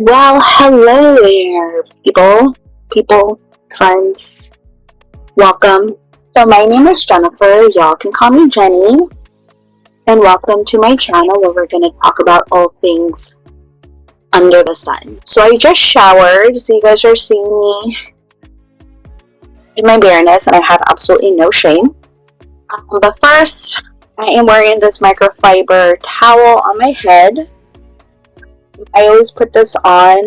Well, hello there, friends. Welcome. So my name is Jennifer. Y'all can call me Jenny. And welcome to my channel where we're going to talk about all things under the sun. So I just showered, so you guys are seeing me in my bareness, and I have absolutely no shame. But first, I am wearing this microfiber towel on my head. I always put this on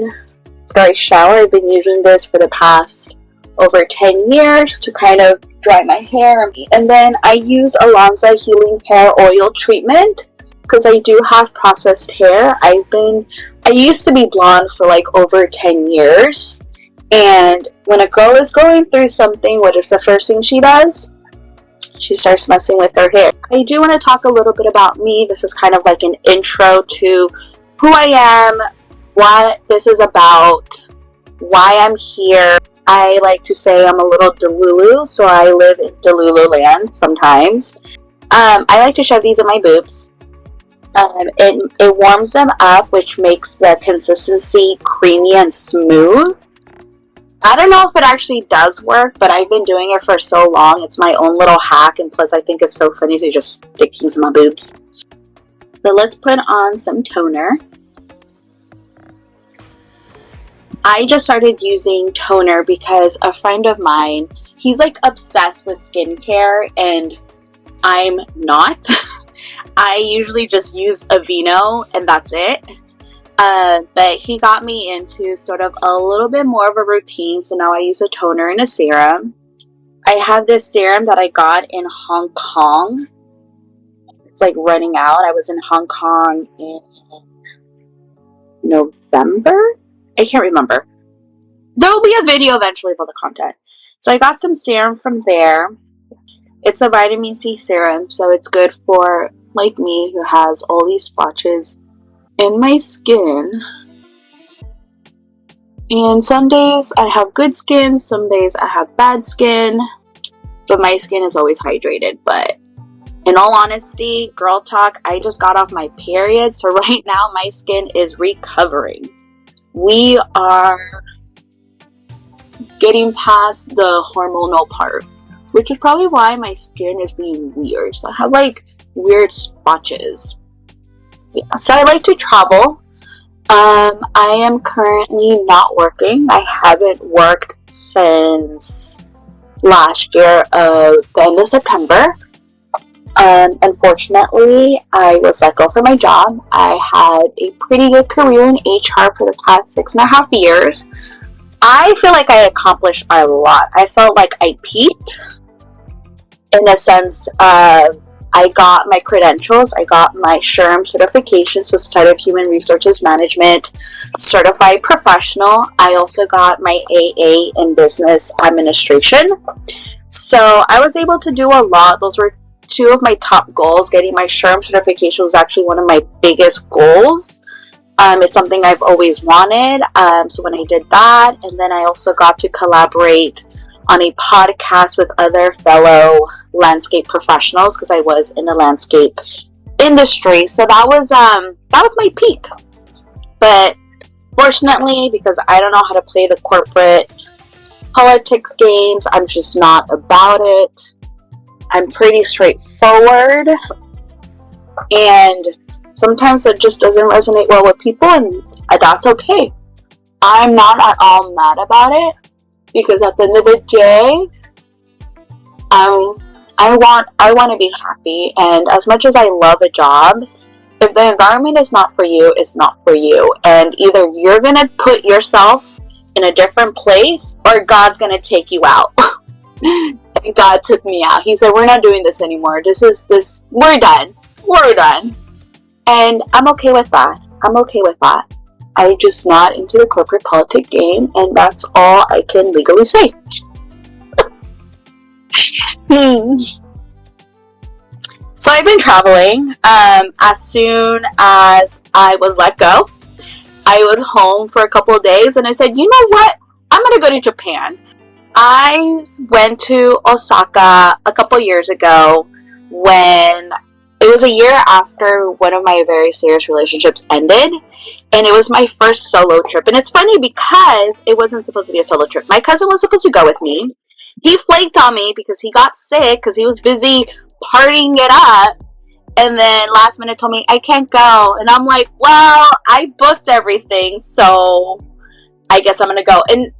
after I shower. I've been using this for the past over 10 years to kind of dry my hair. And then I use Alonza Healing Hair Oil Treatment because I do have processed hair. I used to be blonde for like over 10 years. And when a girl is going through something, what is the first thing she does? She starts messing with her hair. I do want to talk a little bit about me. This is kind of like an intro to who I am, what this is about, why I'm here. I like to say I'm a little Delulu, so I live in Delulu land sometimes. I like to shove these in my boobs. It warms them up, which makes the consistency creamy and smooth. I don't know if it actually does work, but I've been doing it for so long. It's my own little hack, and plus I think it's so funny to just stick these in my boobs. So let's put on some toner. I just started using toner because a friend of mine, he's like obsessed with skincare and I'm not. I usually just use Aveeno and that's it. But he got me into sort of a little bit more of a routine, so now I use a toner and a serum. I have this serum that I got in Hong Kong. It's like running out. I was in Hong Kong in November? I can't remember. There will be a video eventually about the content. So I got some serum from there. It's a vitamin C serum, so it's good for, like me, who has all these splotches in my skin. And some days I have good skin, some days I have bad skin, but my skin is always hydrated. But in all honesty, girl talk, I just got off my period, so right now my skin is recovering. We are getting past the hormonal part, which is probably why my skin is being weird. So I have like weird spotches. Yeah, so I like to travel. I am currently not working. I haven't worked since last year of the end of September. Unfortunately, I was let go from my job. I had a pretty good career in HR for the past 6.5 years. I feel like I accomplished a lot. I felt like I peaked in the sense of I got my credentials. I got my Serum certification, so Society of Human Resources Management certified professional. I also got my AA in Business Administration. So I was able to do a lot. Those were two of my top goals. Getting my Serum certification was actually one of my biggest goals. It's something I've always wanted. So when I did that, and then I also got to collaborate on a podcast with other fellow landscape professionals because I was in the landscape industry. So that was my peak. But fortunately, because I don't know how to play the corporate politics games, I'm just not about it. I'm pretty straightforward, and sometimes it just doesn't resonate well with people, and that's okay. I'm not at all mad about it, because at the end of the day, I want to be happy, and as much as I love a job, if the environment is not for you, it's not for you, and either you're gonna put yourself in a different place, or God's gonna take you out. And God took me out. He said, we're not doing this anymore. We're done. And I'm okay with that. I'm just not into the corporate politic game, and that's all I can legally say. So I've been traveling. As soon as I was let go, I was home for a couple of days, and I said, you know what? I'm going to go to Japan. I went to Osaka a couple years ago when it was a year after one of my very serious relationships ended, and it was my first solo trip. And it's funny because it wasn't supposed to be a solo trip. My cousin was supposed to go with me. He flaked on me because he got sick because he was busy partying it up, and then last minute told me I can't go. And I'm like, well, I booked everything, so I guess I'm gonna go. And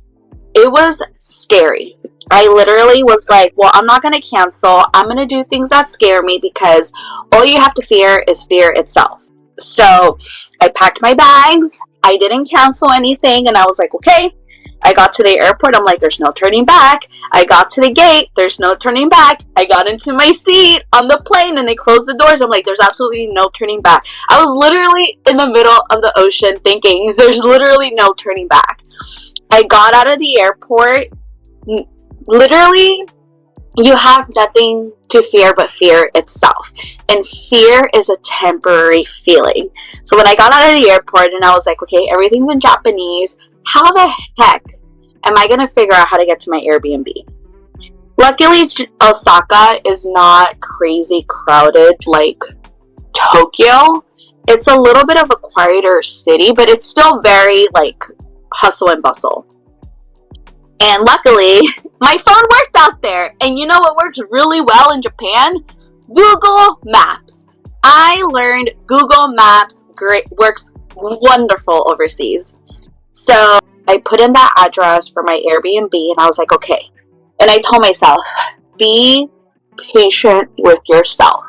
it was scary. I literally was like, well, I'm not going to cancel. I'm going to do things that scare me, because all you have to fear is fear itself. So I packed my bags. I didn't cancel anything. And I was like, okay. I got to the airport. I'm like, there's no turning back. I got to the gate. There's no turning back. I got into my seat on the plane and they closed the doors. I'm like, there's absolutely no turning back. I was literally in the middle of the ocean thinking there's literally no turning back. I got out of the airport. Literally, you have nothing to fear but fear itself. And fear is a temporary feeling. So when I got out of the airport and I was like, okay, everything's in Japanese. How the heck am I going to figure out how to get to my Airbnb? Luckily, Osaka is not crazy crowded like Tokyo. It's a little bit of a quieter city, but it's still very like hustle and bustle. And luckily, my phone worked out there. And you know what works really well in Japan? Google Maps. I learned Google Maps works wonderful overseas. So I put in that address for my Airbnb and I was like, okay. And I told myself, be patient with yourself.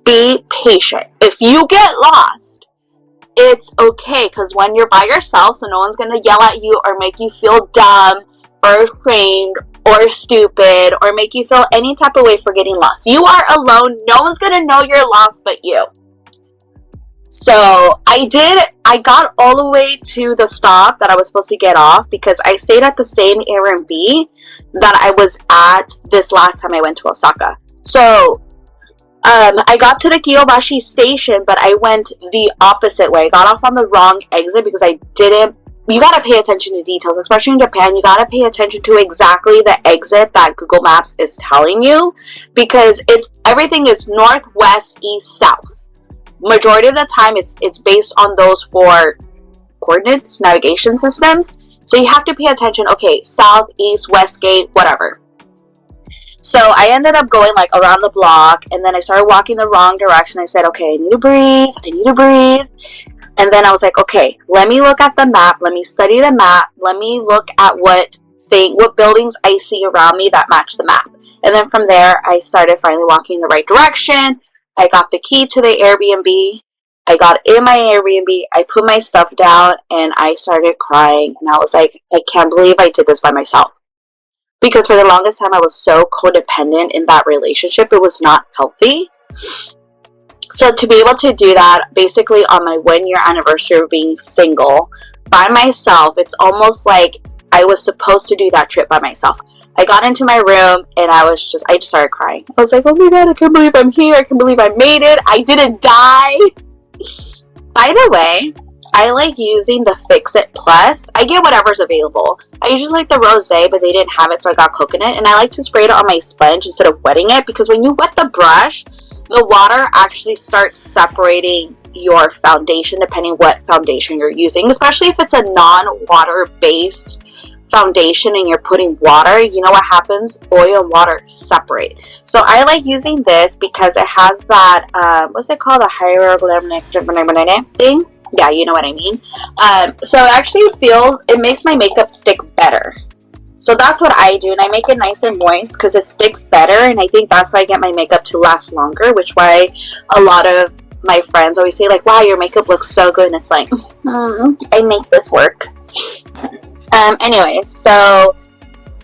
Be patient. If you get lost, it's okay, because when you're by yourself, so no one's going to yell at you or make you feel dumb or ashamed or stupid or make you feel any type of way for getting lost. You are alone. No one's going to know you're lost but you. So I got all the way to the stop that I was supposed to get off, because I stayed at the same Airbnb that I was at this last time I went to Osaka. So I got to the Kyobashi station, but I went the opposite way. I got off on the wrong exit because you gotta pay attention to details, especially in Japan. You gotta pay attention to exactly the exit that Google Maps is telling you, because everything is north, west, east, south. Majority of the time, it's based on those 4 coordinates, navigation systems. So you have to pay attention. Okay, south, east, west gate, whatever. So I ended up going like around the block, and then I started walking the wrong direction. I said, okay, I need to breathe. I need to breathe. And then I was like, okay, let me look at the map. Let me study the map. Let me look at what buildings I see around me that match the map. And then from there, I started finally walking in the right direction. I got the key to the Airbnb. I got in my Airbnb. I put my stuff down and I started crying. And I was like, I can't believe I did this by myself. Because for the longest time, I was so codependent in that relationship. It was not healthy. So to be able to do that, basically on my 1-year anniversary of being single by myself, it's almost like I was supposed to do that trip by myself. I got into my room and I just started crying. I was like, oh my god, I can't believe I'm here. I can't believe I made it. I didn't die. By the way, I like using the Fix It Plus. I get whatever's available. I usually like the rosé, but they didn't have it, so I got coconut. And I like to spray it on my sponge instead of wetting it, because when you wet the brush, the water actually starts separating your foundation depending what foundation you're using, especially if it's a non-water based foundation and you're putting water. You know what happens? Oil and water separate. So I like using this because it has that what's it called, the hyaluronic thing. Yeah, you know what I mean. So it actually it makes my makeup stick better. So that's what I do, and I make it nice and moist because it sticks better, and I think that's why I get my makeup to last longer, which why a lot of my friends always say like, wow, your makeup looks so good, and it's like, I make this work. Anyway, so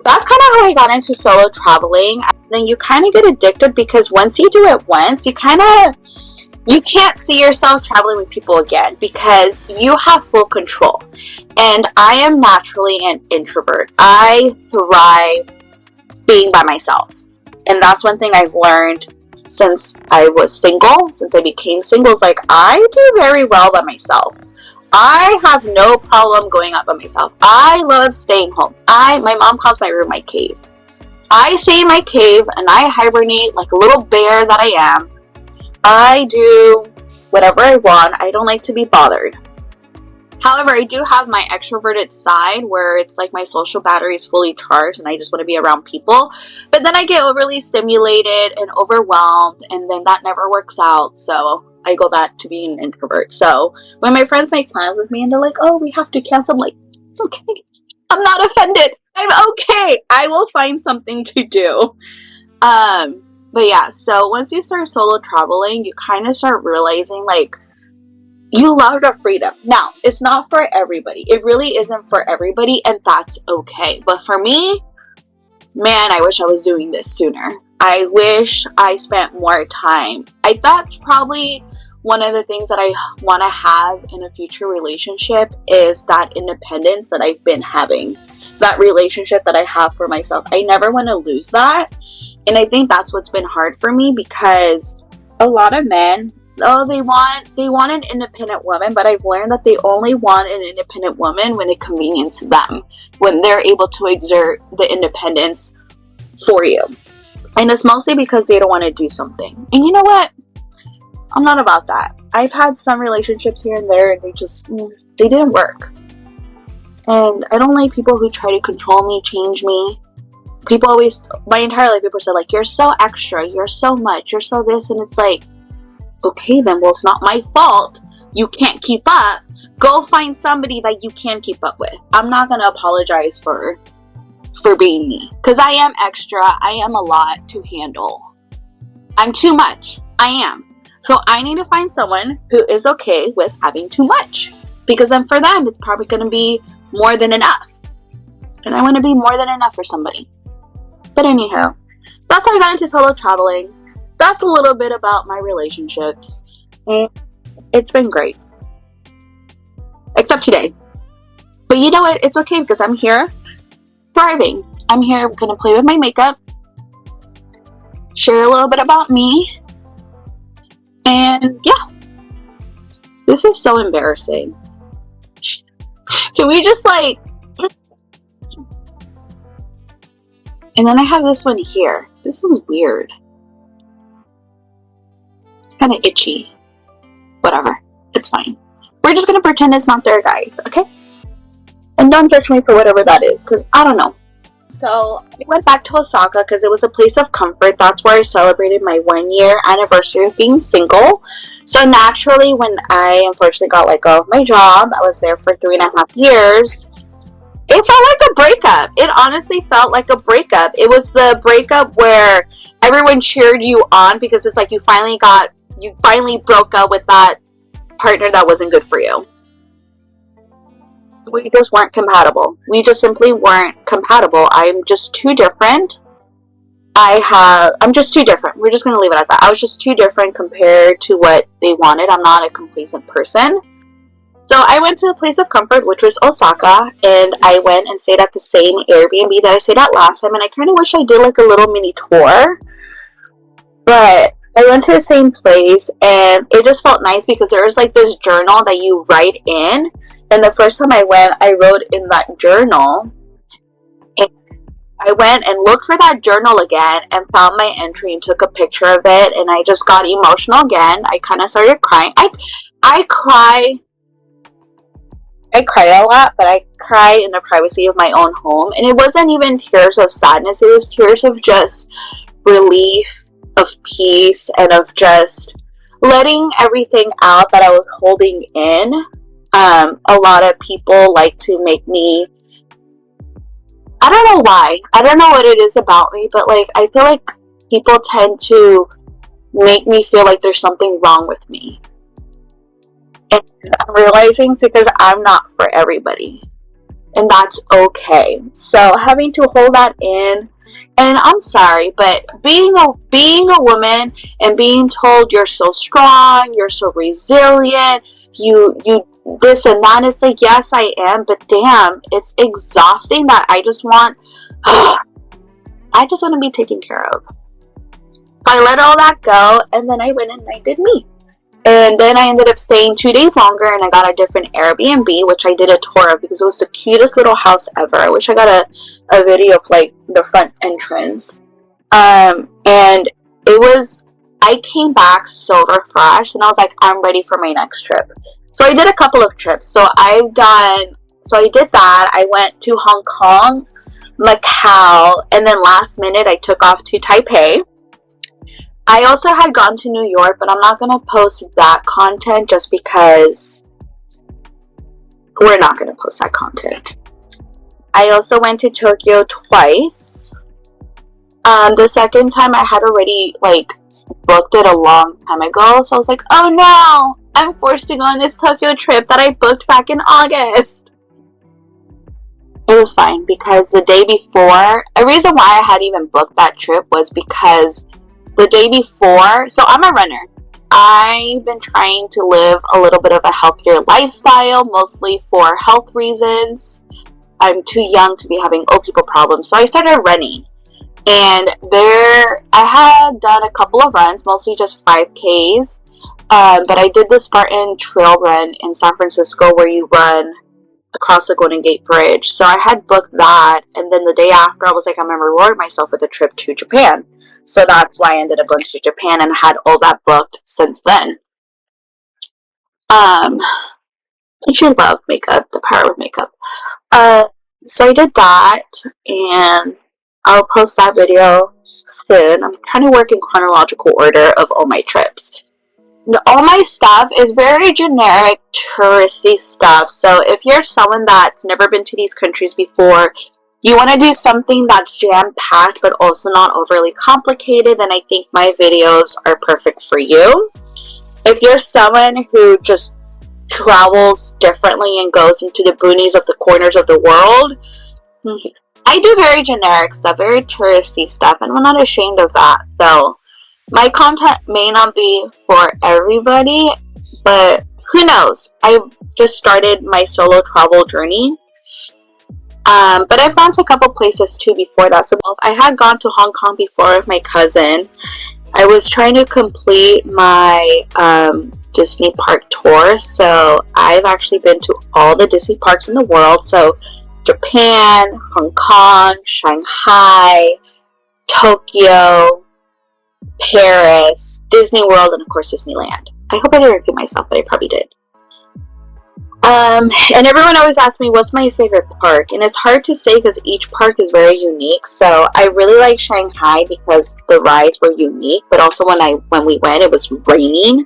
that's kind of how I got into solo traveling. Then you kind of get addicted, because once you do it once, you can't see yourself traveling with people again, because you have full control. And I am naturally an introvert. I thrive being by myself. And that's one thing I've learned since I was single, since I became single, is like, I do very well by myself. I have no problem going out by myself. I love staying home. My mom calls my room my cave. I stay in my cave and I hibernate like a little bear that I am. I do whatever I want. I don't like to be bothered. However, I do have my extroverted side where it's like my social battery is fully charged and I just want to be around people. But then I get overly stimulated and overwhelmed, and then that never works out. So I go back to being an introvert. So when my friends make plans with me and they're like, oh, we have to cancel, I'm like, it's okay. I'm not offended. I'm okay. I will find something to do. But yeah, so once you start solo traveling, you kind of start realizing, like, you love the freedom. Now, it's not for everybody. It really isn't for everybody, and that's okay. But for me, man, I wish I was doing this sooner. I wish I spent more time. That's probably one of the things that I want to have in a future relationship, is that independence that I've been having. That relationship that I have for myself. I never want to lose that. And I think that's what's been hard for me, because a lot of men, oh, they want an independent woman, but I've learned that they only want an independent woman when it conveniences them, when they're able to exert the independence for you. And it's mostly because they don't want to do something. And you know what? I'm not about that. I've had some relationships here and there, and they didn't work. And I don't like people who try to control me, change me. People always, my entire life, people say, like, you're so extra, you're so much, you're so this, and it's like, okay then, well, it's not my fault you can't keep up. Go find somebody that you can keep up with. I'm not gonna apologize for being me, because I am extra. I am a lot to handle. I'm too much. I am. So I need to find someone who is okay with having too much, because then for them it's probably going to be more than enough, and I want to be more than enough for somebody. But anyhow, that's how I got into solo traveling. That's a little bit about my relationships, and it's been great, except today. But you know what? It's okay, because I'm here thriving. I'm here gonna play with my makeup, share a little bit about me, and yeah, this is so embarrassing. Can we just like, and then I have this one here. This one's weird. It's kind of itchy. Whatever, it's fine. We're just gonna pretend it's not there, guys, okay? And don't judge me for whatever that is, because I don't know. So I went back to Osaka because it was a place of comfort. That's where I celebrated my 1-year anniversary of being single. So naturally, when I unfortunately got let go of my job, I was there for 3.5 years. It felt like a breakup. It honestly felt like a breakup. It was the breakup where everyone cheered you on, because it's like you finally broke up with that partner that wasn't good for you. We just weren't compatible. We just simply weren't compatible. I'm just too different. I'm just too different. We're just going to leave it at that. I was just too different compared to what they wanted. I'm not a complacent person. So I went to a place of comfort, which was Osaka, and I went and stayed at the same Airbnb that I stayed at last time, and I kind of wish I did like a little mini tour. But I went to the same place, and it just felt nice because there was like this journal that you write in. And the first time I went, I wrote in that journal, and I went and looked for that journal again and found my entry and took a picture of it, and I just got emotional again. I kind of started crying. I cry a lot, but I cry in the privacy of my own home, and it wasn't even tears of sadness. It was tears of just relief, of peace, and of just letting everything out that I was holding in. A lot of people like to make me, I don't know why, I don't know what it is about me, but like I feel like people tend to make me feel like there's something wrong with me, and I'm realizing it's because I'm not for everybody, and that's okay. So having to hold that in, and I'm sorry, but being a woman and being told you're so strong, you're so resilient, you this and that, it's like, yes, I am, but damn, it's exhausting that I just want to be taken care of. I let all that go, and then I went and I did me. And then I ended up staying 2 days longer, and I got a different Airbnb, which I did a tour of because it was the cutest little house ever. I wish I got a video of like the front entrance. And it was I came back so refreshed, and I was like, I'm ready for my next trip. So I did a couple of trips. So I did that. I went to Hong Kong, Macau, and then last minute I took off to Taipei. I also had gone to New York, but I'm not going to post that content just because we're not going to post that content. I also went to Tokyo twice. The second time I had already like booked it a long time ago, so I was like, oh no, I'm forced to go on this Tokyo trip that I booked back in August. It was fine because the day before, a reason why I had even booked that trip was because the day before, so I'm a runner. I've been trying to live a little bit of a healthier lifestyle, mostly for health reasons. I'm too young to be having old people problems, so I started running. And I had done a couple of runs, mostly just 5Ks. But I did the Spartan Trail Run in San Francisco where you run across the Golden Gate Bridge. So I had booked that, and then the day after I was like, I'm going to reward myself with a trip to Japan. So that's why I ended up going to Japan and had all that booked since then. I should love makeup, the power of makeup. So I did that, and I'll post that video soon. I'm trying to work in chronological order of all my trips. All my stuff is very generic, touristy stuff. So if you're someone that's never been to these countries before, you want to do something that's jam-packed but also not overly complicated, then I think my videos are perfect for you. If you're someone who just travels differently and goes into the boonies of the corners of the world, I do very generic stuff, very touristy stuff, and I'm not ashamed of that. So my content may not be for everybody, but who knows? I've just started my solo travel journey. But I've gone to a couple places too before that. So I had gone to Hong Kong before with my cousin. I was trying to complete my Disney park tour. So I've actually been to all the Disney parks in the world. So Japan, Hong Kong, Shanghai, Tokyo, Paris, Disney World, and of course Disneyland. I hope I didn't repeat myself, but I probably did. And everyone always asks me what's my favorite park, and it's hard to say because each park is very unique. So I really like Shanghai because the rides were unique, but also when we went, it was raining,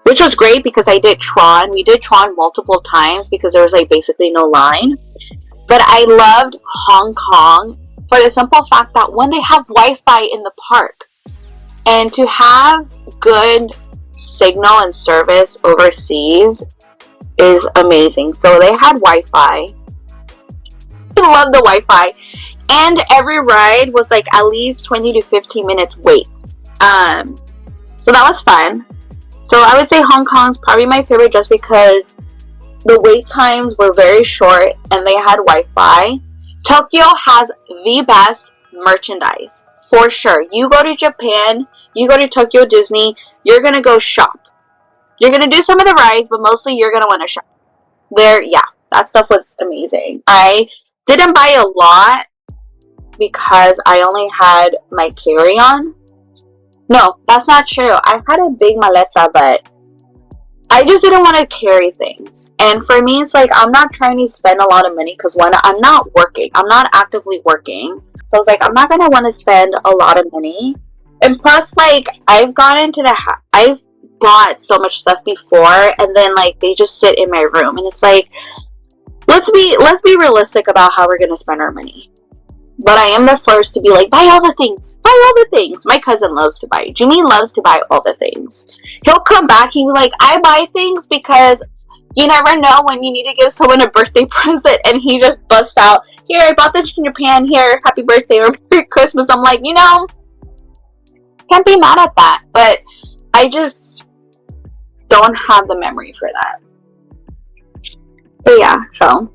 which was great because I did Tron. We did Tron multiple times because there was like basically no line. But I loved Hong Kong for the simple fact that when they have Wi-Fi in the park, and to have good signal and service overseas is amazing. So they had Wi-Fi. I love the Wi-Fi. And every ride was like at least 20 to 15 minutes wait. So that was fun. So I would say Hong Kong's probably my favorite just because the wait times were very short and they had Wi-Fi. Tokyo has the best merchandise, for sure. You go to Japan, you go to Tokyo Disney, you're going to go shop. You're going to do some of the rides, but mostly you're going to want to shop. That stuff was amazing. I didn't buy a lot because I only had my carry-on. No, that's not true. I had a big maleta, but I just didn't want to carry things. And for me, it's like I'm not trying to spend a lot of money because when I'm not working, I'm not actively working. So it's like I'm not going to want to spend a lot of money. And plus, like, I've bought so much stuff before, and then like they just sit in my room, and it's like let's be realistic about how we're gonna spend our money. But I am the first to be like, buy all the things. My cousin loves to buy. Jimmy loves to buy all the things. He'll come back and be like, I buy things because you never know when you need to give someone a birthday present, and he just busts out, here, I bought this in Japan, here, happy birthday or Merry Christmas. I'm like, can't be mad at that, but I just don't have the memory for that. But yeah, so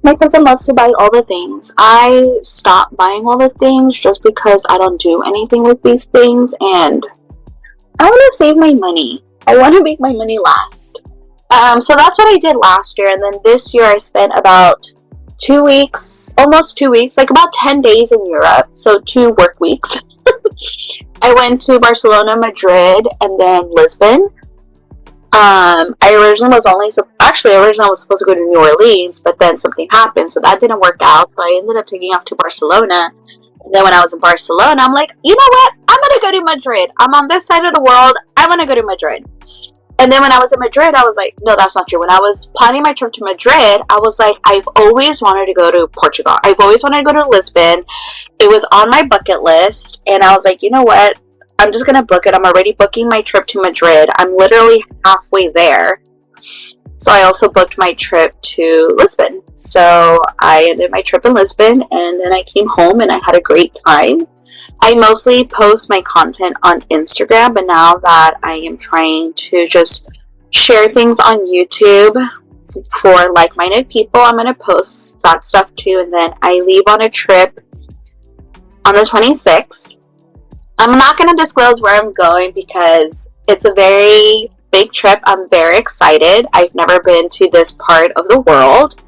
my cousin loves to buy all the things. I stopped buying all the things just because I don't do anything with these things, and I want to save my money. I want to make my money last. So that's what I did last year, and then this year I spent about 2 weeks, almost 2 weeks, like about 10 days in Europe, so 2 work weeks. I went to Barcelona, Madrid, and then Lisbon. I originally was supposed to go to New Orleans, but then something happened, so that didn't work out. So I ended up taking off to Barcelona. And then when I was in Barcelona, I'm like, you know what? I'm gonna go to Madrid. I'm on this side of the world. I want to go to Madrid. And then when I was in Madrid, I was like, no, that's not true. When I was planning my trip to Madrid, I was like, I've always wanted to go to Portugal. I've always wanted to go to Lisbon. It was on my bucket list. And I was like, you know what? I'm just going to book it. I'm already booking my trip to Madrid. I'm literally halfway there. So I also booked my trip to Lisbon. So I ended my trip in Lisbon, and then I came home and I had a great time. I mostly post my content on Instagram, but now that I am trying to just share things on YouTube for like-minded people, I'm going to post that stuff too. And then I leave on a trip on the 26th. I'm not going to disclose where I'm going because it's a very big trip. I'm very excited. I've never been to this part of the world.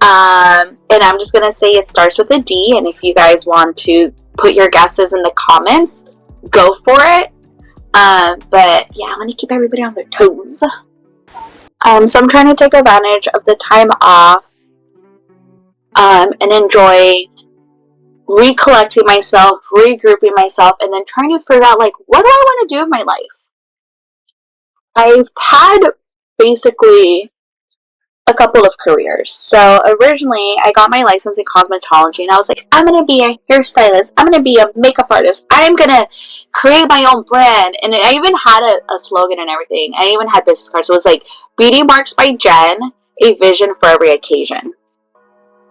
And I'm just going to say it starts with a D, and if you guys want to put your guesses in the comments, go for it. But yeah, I want to keep everybody on their toes. So I'm trying to take advantage of the time off and enjoy recollecting myself, regrouping myself, and then trying to figure out, like, what do I want to do with my life? I've had basically a couple of careers. So originally I got my license in cosmetology, and I was like, I'm gonna be a hairstylist, I'm gonna be a makeup artist, I'm gonna create my own brand. And I even had a slogan and everything. I even had business cards. So it was like, beauty marks by Jen, a vision for every occasion.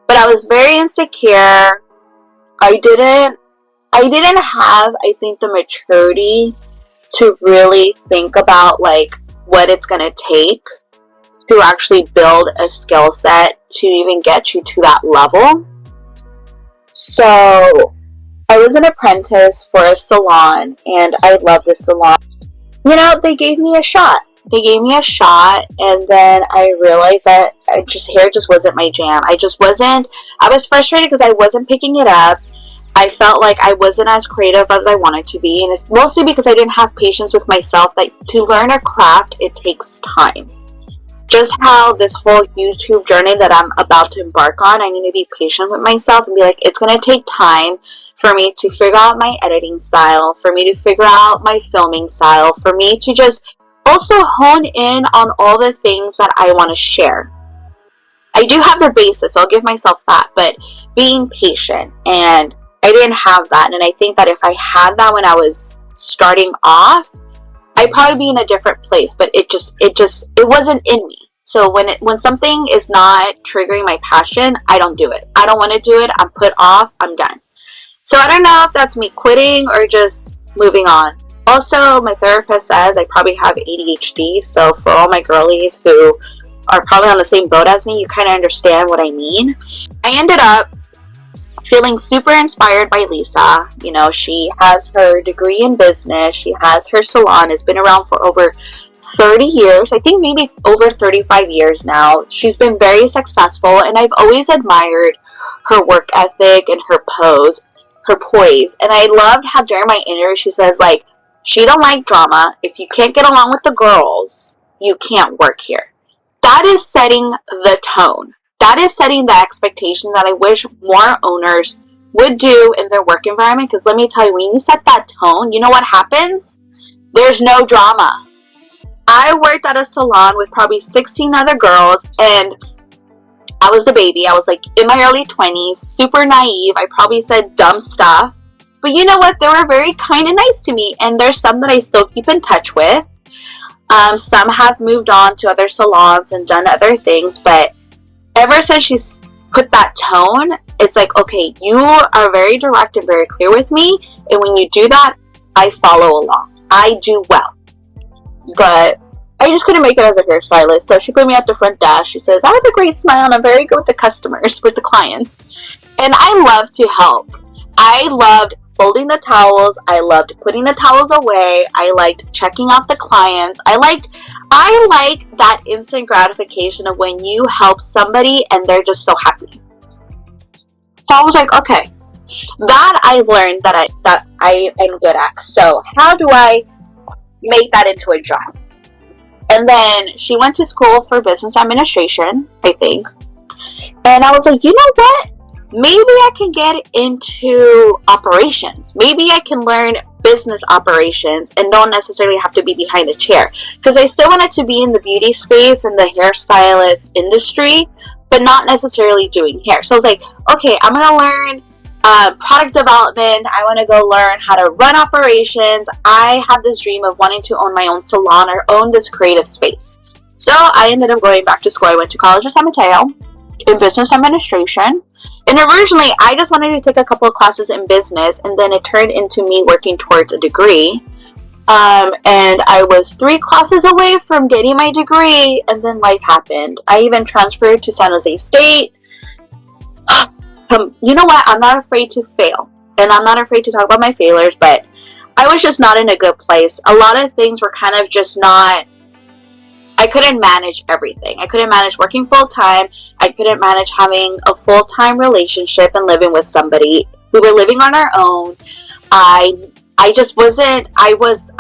But I was very insecure. I didn't have, I think, the maturity to really think about, like, what it's gonna take to actually build a skill set to even get you to that level. So I was an apprentice for a salon, and I love this salon. You know, they gave me a shot. And then I realized that hair just wasn't my jam. I was frustrated because I wasn't picking it up. I felt like I wasn't as creative as I wanted to be, and it's mostly because I didn't have patience with myself. That to learn a craft, it takes time. Just how this whole YouTube journey that I'm about to embark on, I need to be patient with myself and be like, it's going to take time for me to figure out my editing style, for me to figure out my filming style, for me to just also hone in on all the things that I want to share. I do have the basis, so I'll give myself that, but being patient, and I didn't have that. And I think that if I had that when I was starting off, I'd probably be in a different place, but it wasn't in me. So when something is not triggering my passion, I don't do it. I don't want to do it. I'm put off. I'm done. So I don't know if that's me quitting or just moving on. Also, my therapist says I probably have ADHD. So for all my girlies who are probably on the same boat as me, you kind of understand what I mean. I ended up feeling super inspired by Lisa. You know, she has her degree in business. She has her salon. It's been around for over 30 years. I think maybe over 35 years now. She's been very successful, and I've always admired her work ethic and her poise. And I loved how during my interview she says, like, she don't like drama. If you can't get along with the girls, you can't work here. That is setting the tone. That is setting the expectation that I wish more owners would do in their work environment. Because let me tell you, when you set that tone, you know what happens? There's no drama. I worked at a salon with probably 16 other girls, and I was the baby. I was like in my early 20s, super naive. I probably said dumb stuff. But you know what? They were very kind and nice to me. And there's some that I still keep in touch with. Some have moved on to other salons and done other things. But ever since she's put that tone, it's like, okay, you are very direct and very clear with me. And when you do that, I follow along. I do well. But I just couldn't make it as a hairstylist. So she put me at the front desk. She says, I have a great smile and I'm very good with the customers, with the clients. And I love to help. I loved folding the towels. I loved putting the towels away. I liked checking out the clients. I like that instant gratification of when you help somebody and they're just so happy. So I was like, okay, That I learned that I am good at. So how do I make that into a job? And then she went to school for business administration, I think. And I was like, you know what? Maybe I can get into operations. Maybe I can learn business operations and don't necessarily have to be behind a chair. Because I still wanted to be in the beauty space and the hairstylist industry, but not necessarily doing hair. So I was like, okay, I'm going to learn product development. I want to go learn how to run operations. I have this dream of wanting to own my own salon or own this creative space. So I ended up going back to school. I went to college in San Mateo in business administration. And originally, I just wanted to take a couple of classes in business, and then it turned into me working towards a degree. And I was 3 classes away from getting my degree, and then life happened. I even transferred to San Jose State. You know what? I'm not afraid to fail, and I'm not afraid to talk about my failures, but I was just not in a good place. A lot of things were kind of just not, I couldn't manage everything. I couldn't manage working full-time. I couldn't manage having a full-time relationship and living with somebody. We were living on our own. I just wasn't, I was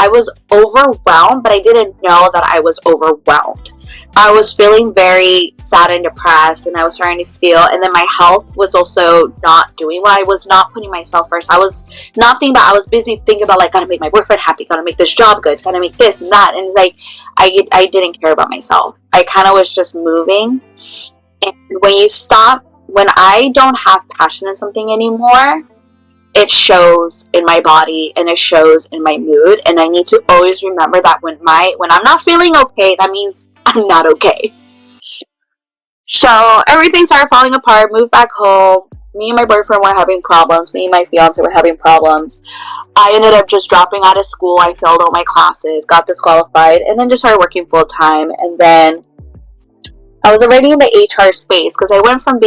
overwhelmed, but I didn't know that I was overwhelmed. I was feeling very sad and depressed, and I was starting to feel, and then my health was also not doing well. I was not putting myself first. I was not thinking about, I was busy thinking about, like, gotta make my boyfriend happy, gotta make this job good, gotta make this and that, and like, I didn't care about myself. I kind of was just moving, and when I don't have passion in something anymore, it shows in my body and it shows in my mood, and I need to always remember that when I'm not feeling okay, that means I'm not okay. So everything started falling apart. Moved back home. Me and my boyfriend were having problems. Me and my fiance were having problems. I ended up just dropping out of school. I failed all my classes, got disqualified, and then just started working full time. And then I was already in the HR space because I went from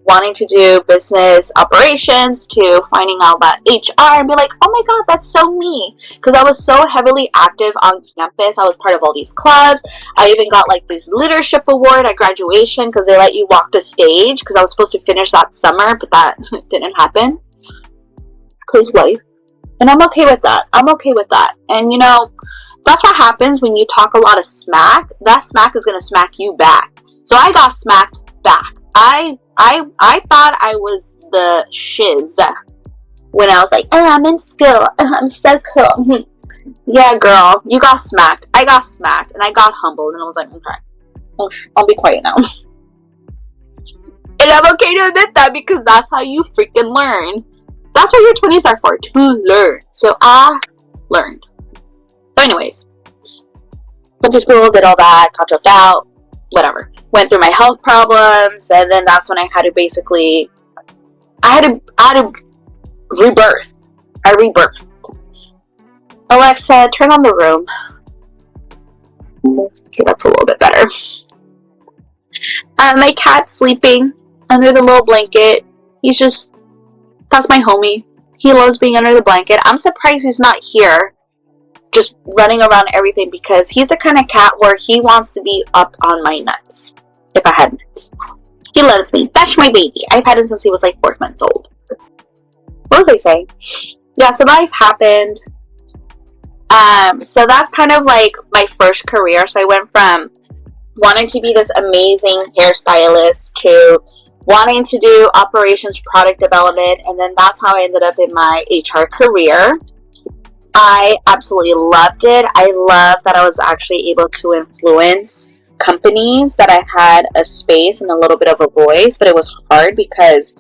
wanting to do business operations to finding out about HR and be like, oh my god, that's so me. Because I was so heavily active on campus. I was part of all these clubs. I even got like this leadership award at graduation because they let you walk the stage, because I was supposed to finish that summer, but that didn't happen. Crazy life. And I'm okay with that. I'm okay with that. And you know, that's what happens when you talk a lot of smack. That smack is going to smack you back. So I got smacked back. I thought I was the shiz when I was like, oh, I'm in school. I'm so cool. Yeah, girl, you got smacked. I got smacked, and I got humbled, and I was like, okay, I'll be quiet now. And I'm okay to admit that, because that's how you freaking learn. That's what your 20s are for, to learn. So I learned. So anyways, went to school, did all that, got dropped out, whatever. Went through my health problems, and then that's when I had to basically, I had to rebirth. I rebirthed. Alexa, turn on the room. Okay, that's a little bit better. My cat's sleeping under the little blanket. That's my homie. He loves being under the blanket. I'm surprised he's not here, just running around everything, because he's the kind of cat where he wants to be up on my nuts. If I had nuts. He loves me. That's my baby. I've had him since he was like 4 months old. What was I saying? Yeah, so life happened. So that's kind of like my first career. So I went from wanting to be this amazing hairstylist to wanting to do operations, product development, and then that's how I ended up in my HR career. I absolutely loved it. I loved that I was actually able to influence companies, that I had a space and a little bit of a voice, but it was hard because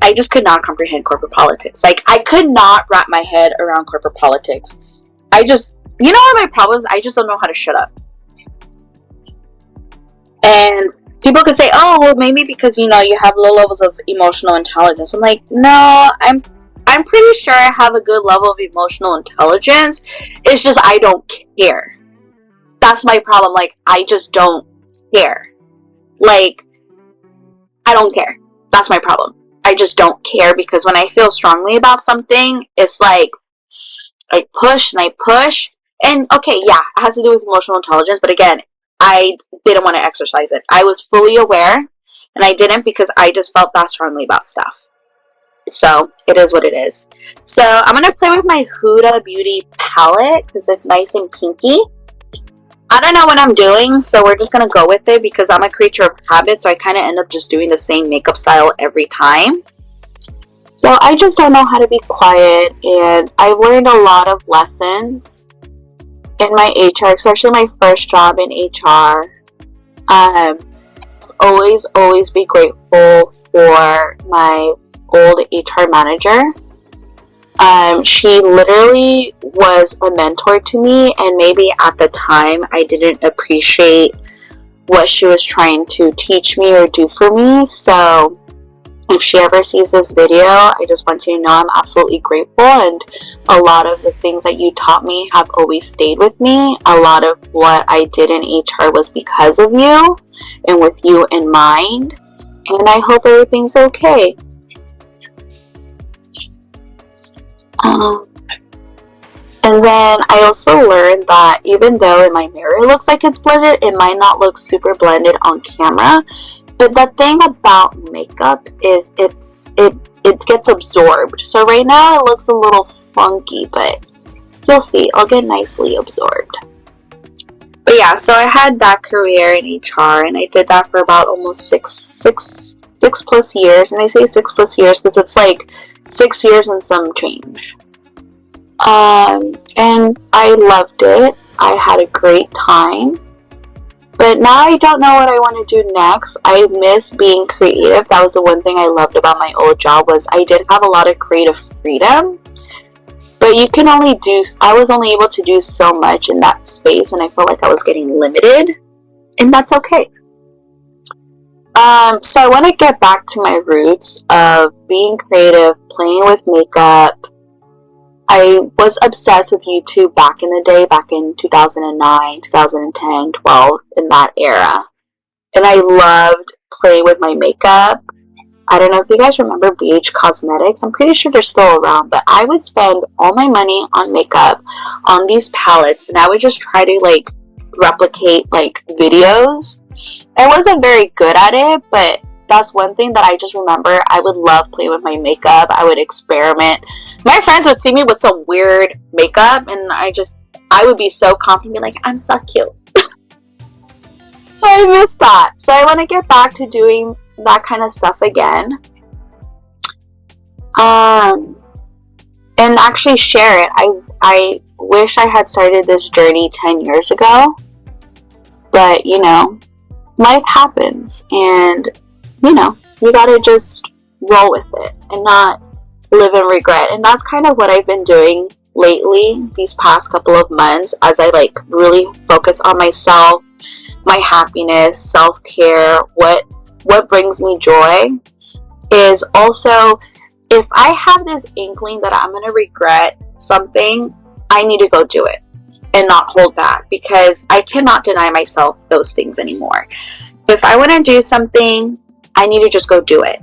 I just could not comprehend corporate politics. Like, I could not wrap my head around corporate politics. You know what my problem is? I just don't know how to shut up. And people could say, oh, well, maybe because, you know, you have low levels of emotional intelligence. I'm like, no, I'm pretty sure I have a good level of emotional intelligence. It's just I don't care. That's my problem. Like, I just don't care. Like, I don't care. That's my problem. I just don't care, because when I feel strongly about something, it's like I push and I push. And okay, yeah, it has to do with emotional intelligence, but again, I didn't want to exercise it. I was fully aware, and I didn't, because I just felt that strongly about stuff. So it is what it is. So I'm going to play with my Huda Beauty palette because it's nice and pinky. I don't know what I'm doing, so we're just going to go with it because I'm a creature of habit, so I kind of end up just doing the same makeup style every time. So I just don't know how to be quiet, and I've learned a lot of lessons in my HR, especially my first job in HR. Always be grateful for my old HR manager. She literally was a mentor to me, and maybe at the time I didn't appreciate what she was trying to teach me or do for me. So if she ever sees this video, I just want you to know I'm absolutely grateful, and a lot of the things that you taught me have always stayed with me. A lot of what I did in HR was because of you and with you in mind, and I hope everything's okay. And then I also learned that even though in my mirror it looks like it's blended, it might not look super blended on camera. But the thing about makeup is it gets absorbed. So right now it looks a little funky, but you'll see, I'll get nicely absorbed. But yeah, so I had that career in HR, and I did that for about almost six plus years. And I say 6+ years because it's like 6 years and some change. And I loved it. I had a great time. But now I don't know what I want to do next. I miss being creative. That was the one thing I loved about my old job, was I did have a lot of creative freedom. But you can only do, I was only able to do so much in that space, and I felt like I was getting limited. And that's okay. So I want to get back to my roots of being creative, playing with makeup. I was obsessed with YouTube back in the day, back in 2009, 2010, 12, in that era. And I loved playing with my makeup. I don't know if you guys remember BH Cosmetics. I'm pretty sure they're still around, but I would spend all my money on makeup, on these palettes, and I would just try to like replicate like videos. I wasn't very good at it, but that's one thing that I just remember. I would love playing with my makeup. I would experiment. My friends would see me with some weird makeup, and I would be so confident, be like, I'm so cute. So I miss that. So I want to get back to doing that kind of stuff again. And actually share it. I wish I had started this journey 10 years ago. But, you know, life happens, and you know, you gotta just roll with it and not live in regret. And that's kind of what I've been doing lately, these past couple of months, as I like really focus on myself, my happiness, self-care, what brings me joy. Is also, if I have this inkling that I'm gonna regret something, I need to go do it and not hold back, because I cannot deny myself those things anymore. If I want to do something, I need to just go do it.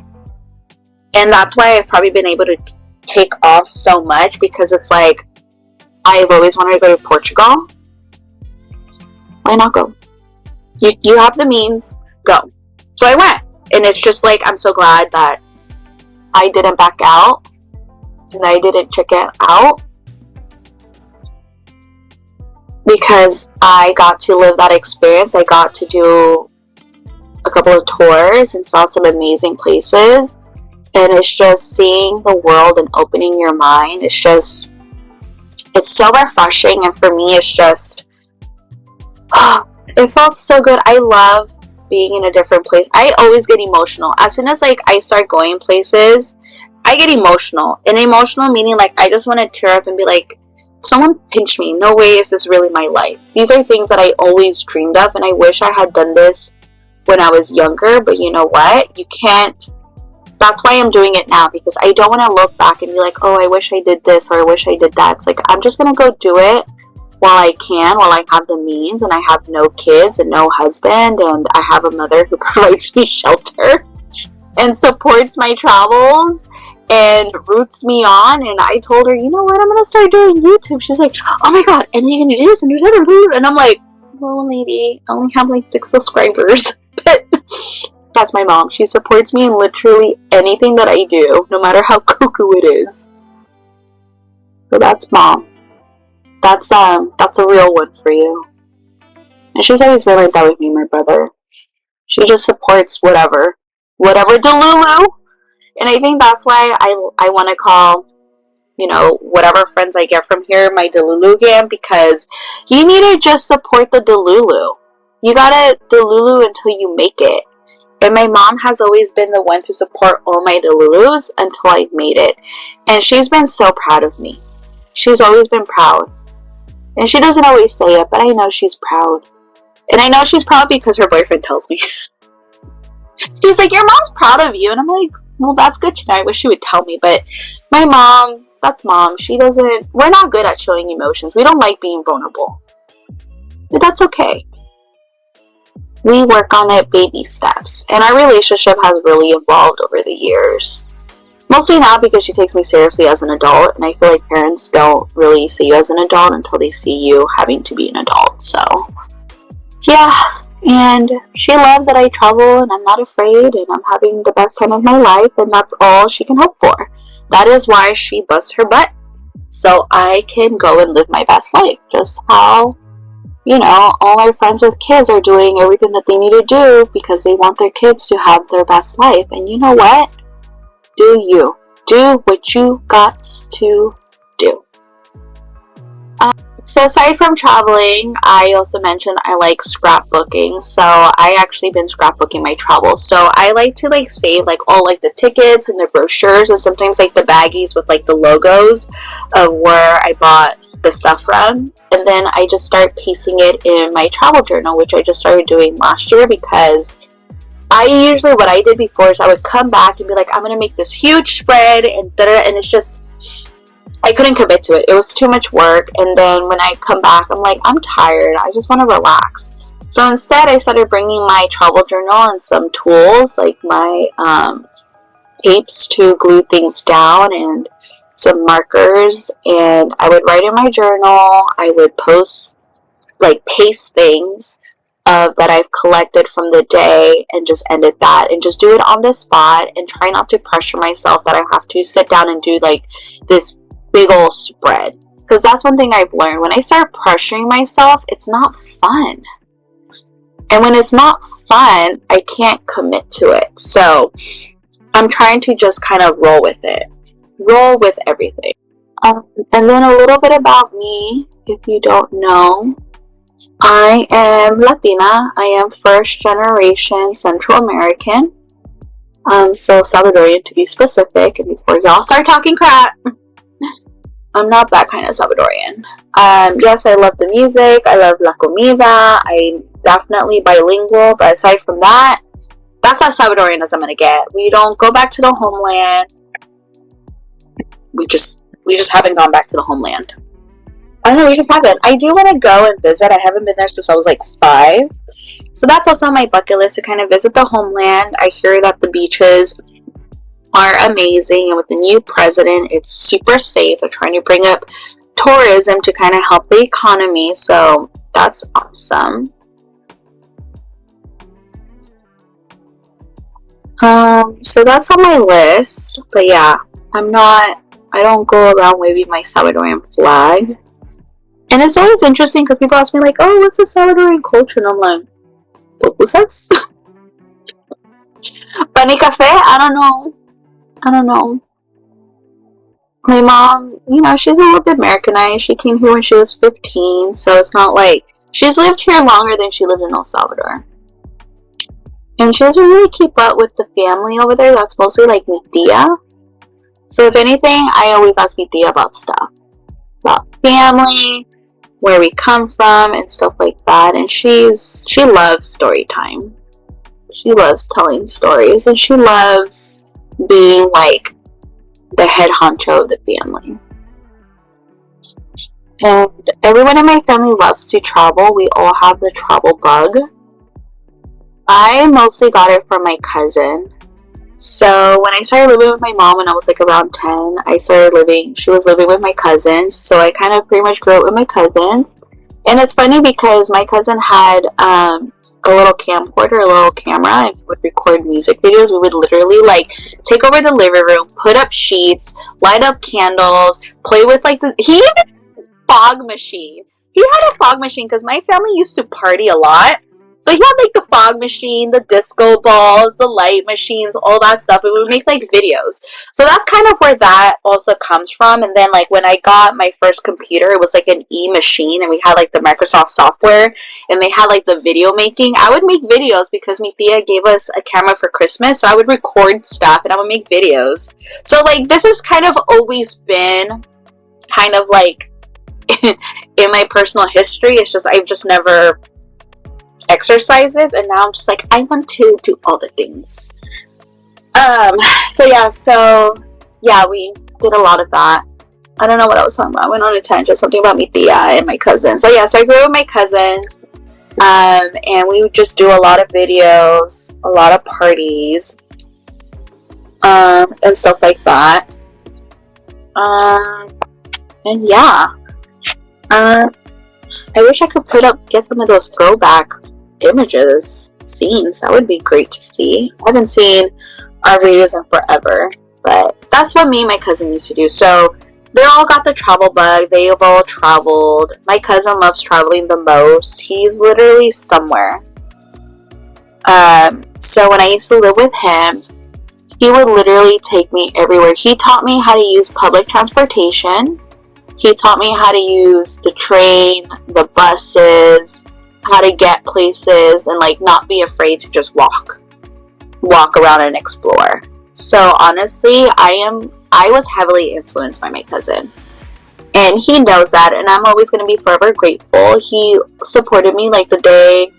And that's why I've probably been able to take off so much, because it's like, I've always wanted to go to Portugal. Why not go? You have the means, go. So I went. And it's just like, I'm so glad that I didn't back out and I didn't chicken out, because I got to live that experience. I got to do a couple of tours and saw some amazing places, and it's just seeing the world and opening your mind. It's so refreshing, and for me it's just it felt so good. I love being in a different place. I always get emotional as soon as like I start going places. I get emotional, and emotional meaning like I just want to tear up and be like, someone pinch me. No way is this really my life. These are things that I always dreamed of, and I wish I had done this when I was younger, but you know what? You can't. That's why I'm doing it now, because I don't want to look back and be like, oh, I wish I did this or I wish I did that. It's like, I'm just going to go do it while I can, while I have the means, and I have no kids and no husband, and I have a mother who provides me shelter and supports my travels and roots me on. And I told her, you know what? I'm going to start doing YouTube. She's like, oh my God, and you can do this and do that. And I'm like, well, lady, I only have like 6 subscribers. But That's my mom. She supports me in literally anything that I do, no matter how cuckoo it is. So that's mom. That's a real one for you. And she's always been like that with me and my brother. She just supports whatever Delulu. And I think that's why I want to call, you know, whatever friends I get from here my Delulu gang, because you need to just support the Delulu. You gotta Delulu until you make it. And my mom has always been the one to support all my Delulus until I've made it. And she's been so proud of me. She's always been proud. And she doesn't always say it, but I know she's proud. And I know she's proud because her boyfriend tells me. He's like, your mom's proud of you. And I'm like, well, that's good to know. I wish she would tell me. But my mom, that's mom. She doesn't, we're not good at showing emotions. We don't like being vulnerable. But that's okay. We work on it baby steps. And our relationship has really evolved over the years. Mostly now because she takes me seriously as an adult. And I feel like parents don't really see you as an adult until they see you having to be an adult. So, yeah. And she loves that I travel and I'm not afraid and I'm having the best time of my life, and that's all she can hope for. That is why she busts her butt, so I can go and live my best life. Just how, you know, all our friends with kids are doing everything that they need to do because they want their kids to have their best life. And you know what? Do you. Do what you got to do. So aside from traveling, I also mentioned I like scrapbooking. So I actually been scrapbooking my travels. So I like to like save like all like the tickets and the brochures and sometimes like the baggies with like the logos of where I bought the stuff from. And then I just start piecing it in my travel journal, which I just started doing last year because I usually, what I did before is I would come back and be like, I'm going to make this huge spread and and it's just, I couldn't commit to it. It was too much work. And then when I come back, I'm like, I'm tired. I just want to relax. So instead, I started bringing my travel journal and some tools like my tapes to glue things down and some markers. And I would write in my journal. I would paste things that I've collected from the day and just end at that. And just do it on the spot and try not to pressure myself that I have to sit down and do like this big old spread, because that's one thing I've learned. When I start pressuring myself, it's not fun, and when it's not fun, I can't commit to it. So I'm trying to just kind of roll with everything. And then a little bit about me, if you don't know, I am Latina. I am first generation Central American, so Salvadorian to be specific. And before y'all start talking crap, I'm not that kind of Salvadorian. Yes, I love the music. I love la comida. I'm definitely bilingual. But aside from that, that's as Salvadorian as I'm going to get. We don't go back to the homeland. We just haven't gone back to the homeland. I don't know, we just haven't. I do want to go and visit. I haven't been there since I was like 5. So that's also on my bucket list, to kind of visit the homeland. I hear that the beaches are amazing, and with the new president, it's super safe. They're trying to bring up tourism to kind of help the economy, so that's awesome. So that's on my list, but yeah, I don't go around waving my Salvadorian flag. And it's always interesting because people ask me like, oh, what's the Salvadorian culture? And I'm like, pupusas? Pan y café? I don't know. My mom, you know, she's a little bit Americanized. She came here when she was 15, so it's not like she's lived here longer than she lived in El Salvador. And she doesn't really keep up with the family over there. That's mostly like mi tia. So if anything, I always ask mi tia about stuff. About family, where we come from, and stuff like that. And she loves story time. She loves telling stories, and she loves being like the head honcho of the family. And everyone in my family loves to travel. We all have the travel bug. I mostly got it from my cousin. So when I started living with my mom when I was like around 10, she was living with my cousins. So I kind of pretty much grew up with my cousins. And it's funny because my cousin had a little camcorder, a little camera, and would record music videos. We would literally like take over the living room, put up sheets, light up candles, play with like he even had his fog machine. He had a fog machine because my family used to party a lot. So he had like the fog machine, the disco balls, the light machines, all that stuff. And we would make like videos. So that's kind of where that also comes from. And then like when I got my first computer, it was like an e-machine and we had like the Microsoft software and they had like the video making. I would make videos because my tia gave us a camera for Christmas. So I would record stuff and I would make videos. So like this has kind of always been kind of like in my personal history. It's just I've just never exercise it, and now I'm just like I want to do all the things. So yeah, we did a lot of that. I don't know what I was talking about. I went on a tangent, something about me tia and my cousins. So yeah, so I grew up with my cousins, and we would just do a lot of videos, a lot of parties, and stuff like that. And yeah, I wish I could get some of those throwback images, scenes. That would be great to see. I haven't seen our videos in forever, but that's what me and my cousin used to do. So they all got the travel bug. They've all traveled. My cousin loves traveling the most. He's literally somewhere. So when I used to live with him, he would literally take me everywhere. He taught me how to use public transportation. He taught me how to use the train, the buses, how to get places, and like not be afraid to just walk around and explore. So honestly, I was heavily influenced by my cousin, and he knows that, and I'm always going to be forever grateful. He supported me like the day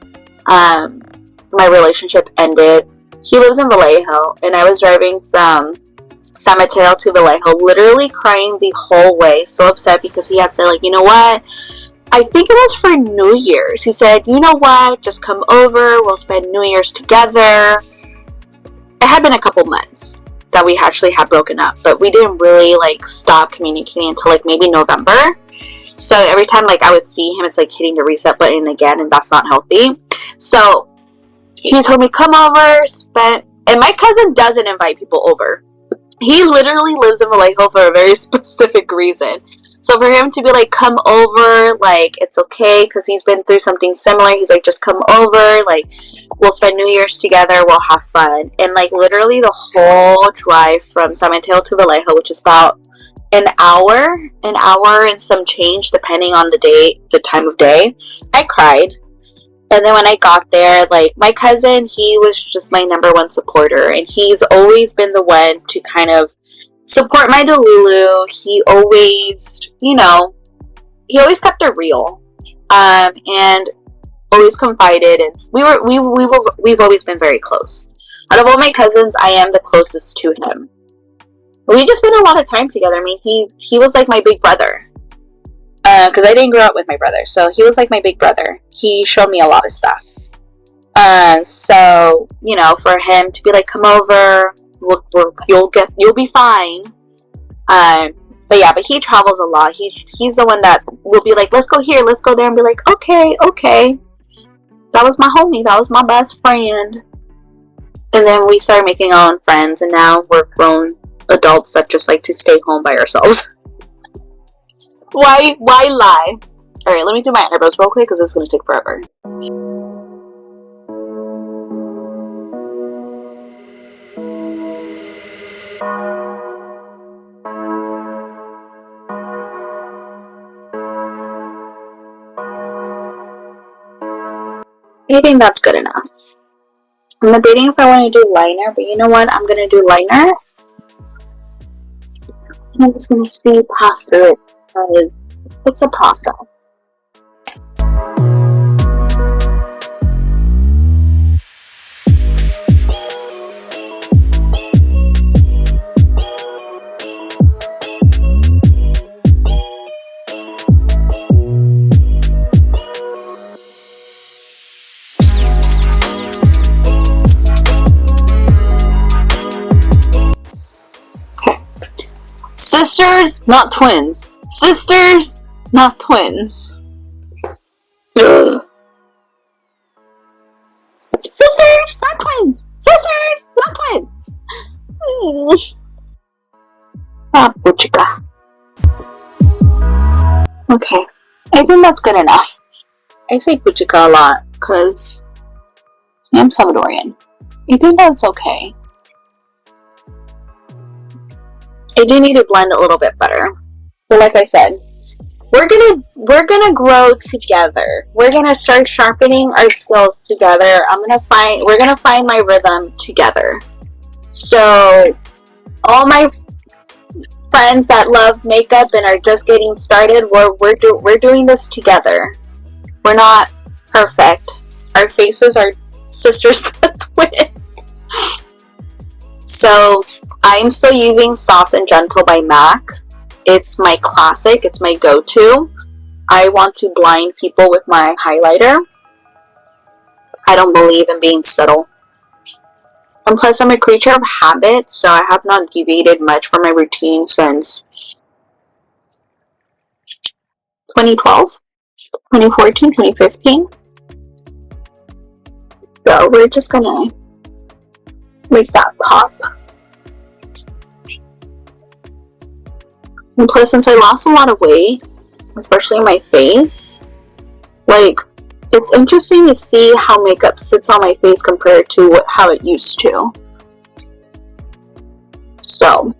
my relationship ended. He lives in Vallejo, and I was driving from San Mateo to Vallejo, literally crying the whole way, so upset because he had said like, you know what, I think it was for New Year's, he said, you know what, just come over, we'll spend New Year's together. It had been a couple months that we actually had broken up, but we didn't really like stop communicating until like maybe November. So every time like I would see him, it's like hitting the reset button again, and that's not healthy. So he told me, come over, and my cousin doesn't invite people over. He literally lives in Vallejo for a very specific reason. So for him to be like, come over, like, it's okay, because he's been through something similar. He's like, just come over, like, we'll spend New Year's together, we'll have fun. And like, literally the whole drive from San Mateo to Vallejo, which is about an hour and some change, depending on the time of day, I cried. And then when I got there, like, my cousin, he was just my number one supporter. And he's always been the one to kind of support my Delulu. He always, he always kept it real. And always confided. And we've always been very close. Out of all my cousins, I am the closest to him. We just spent a lot of time together. I mean, he was like my big brother. Because I didn't grow up with my brother, so he was like my big brother. He showed me a lot of stuff. So for him to be like, come over, you'll be fine. But he travels a lot. He's the one that will be like, let's go here, let's go there, and be like, okay. That was my homie. That was my best friend. And then we started making our own friends, and now we're grown adults that just like to stay home by ourselves. Why lie? Alright, let me do my eyebrows real quick because it's going to take forever. I think that's good enough. I'm debating if I want to do liner, but you know what? I'm going to do liner. And I'm just going to speed past through it. Because it's a process. Okay. Sisters, not twins. Sisters, not twins. Ugh. Ah, puchica. Okay, I think that's good enough. I say puchica a lot because I'm Salvadorian. I think that's okay. I do need to blend a little bit better. But like I said, we're gonna grow together. We're gonna start sharpening our skills together. We're gonna find my rhythm together. So all my friends that love makeup and are just getting started, we're doing this together. We're not perfect. Our faces are sisters twins. So I'm still using Soft and Gentle by MAC. It's my classic. It's my go-to. I want to blind people with my highlighter. I don't believe in being subtle. And plus, I'm a creature of habit, so I have not deviated much from my routine since 2012, 2014, 2015. So we're just gonna make that pop. And plus, since I lost a lot of weight, especially my face, like, it's interesting to see how makeup sits on my face compared to how it used to. So,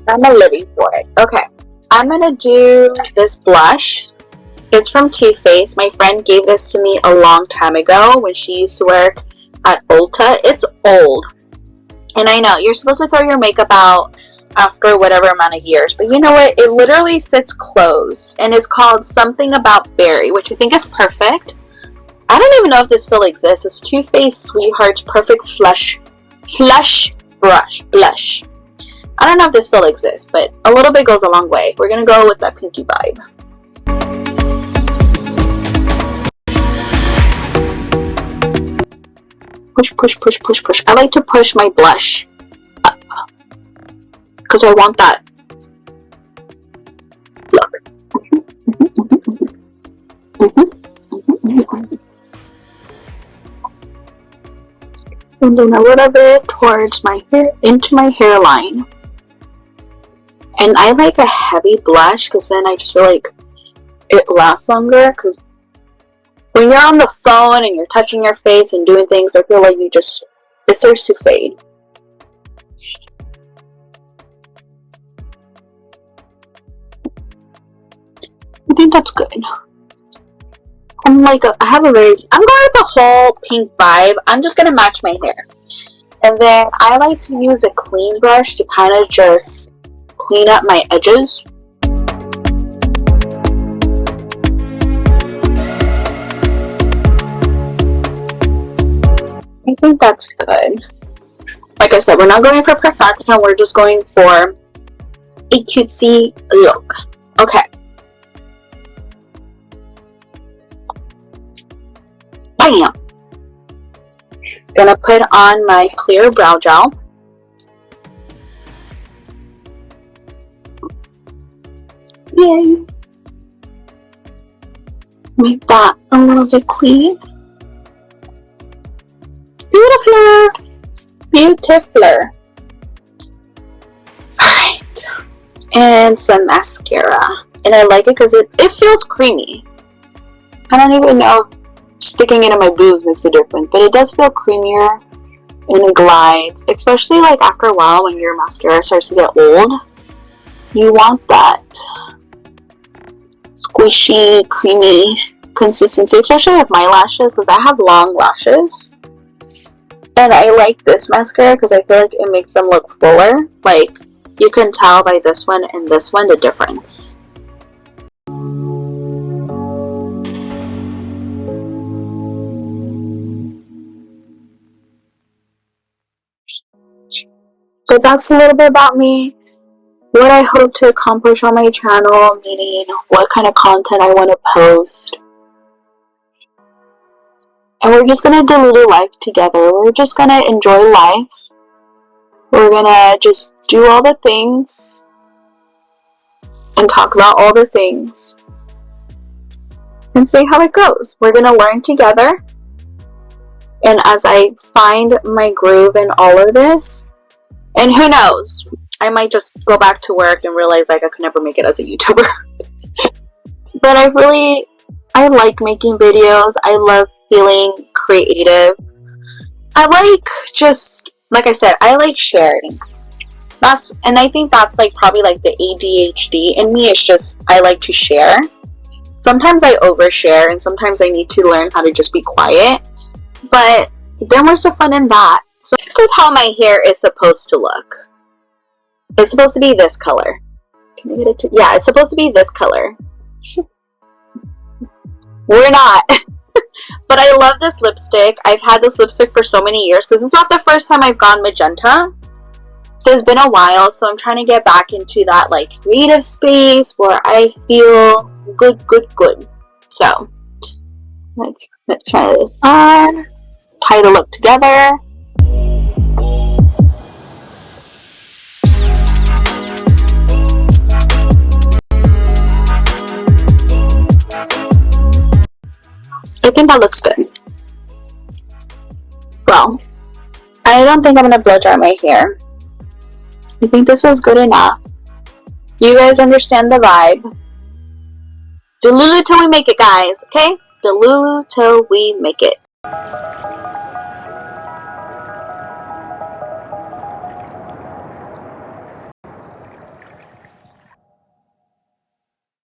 I'm living for it. Okay, I'm gonna do this blush. It's from Too Faced. My friend gave this to me a long time ago when she used to work at Ulta. It's old. And I know, you're supposed to throw your makeup out after whatever amount of years, but you know what, it literally sits closed, and it's called Something About Berry, which I think is perfect. I don't even know if this still exists. It's Too Faced Sweetheart's Perfect Flush Blush. I don't know if this still exists, but a little bit goes a long way. We're gonna go with that pinky vibe. Push. I like to push my blush up because I want that look. And then a little bit towards my hair, into my hairline. And I like a heavy blush because then I just feel like it lasts longer. Because when you're on the phone and you're touching your face and doing things, I feel like it starts to fade. I think that's good. I'm going with the whole pink vibe. I'm just gonna match my hair. And then I like to use a clean brush to kind of just clean up my edges. I think that's good. Like I said, we're not going for perfection, we're just going for a cutesy look. Okay. Bam! Gonna put on my clear brow gel. Yay! Make that a little bit clean. Beautiful. Alright. And some mascara. And I like it because it feels creamy. I don't even know if sticking it in my boobs makes a difference, but it does feel creamier and it glides. Especially like after a while when your mascara starts to get old. You want that squishy, creamy consistency, especially with my lashes because I have long lashes. And I like this mascara because I feel like it makes them look fuller. Like, you can tell by this one and this one the difference. So that's a little bit about me. What I hope to accomplish on my channel, meaning what kind of content I want to post. And we're just gonna do life together. We're just gonna enjoy life. We're gonna just do all the things and talk about all the things and see how it goes. We're gonna learn together. And as I find my groove in all of this, And who knows, I might just go back to work and realize like I could never make it as a YouTuber. But I like making videos. I love feeling creative. I like just, like I said, I like sharing. And I think that's like probably like the ADHD in me. It's just, I like to share. Sometimes I overshare and sometimes I need to learn how to just be quiet. But then where's the fun in that? So this is how my hair is supposed to look. It's supposed to be this color. Can I get it to? Yeah, it's supposed to be this color. We're not. But I love this lipstick. I've had this lipstick for so many years because it's not the first time I've gone magenta. So it's been a while. So I'm trying to get back into that like creative space where I feel good. So let's try this on. Tie the look together. I think that looks good. Well, I don't think I'm going to blow dry my hair. I think this is good enough. You guys understand the vibe. Delulu till we make it, guys. Okay? Delulu till we make it.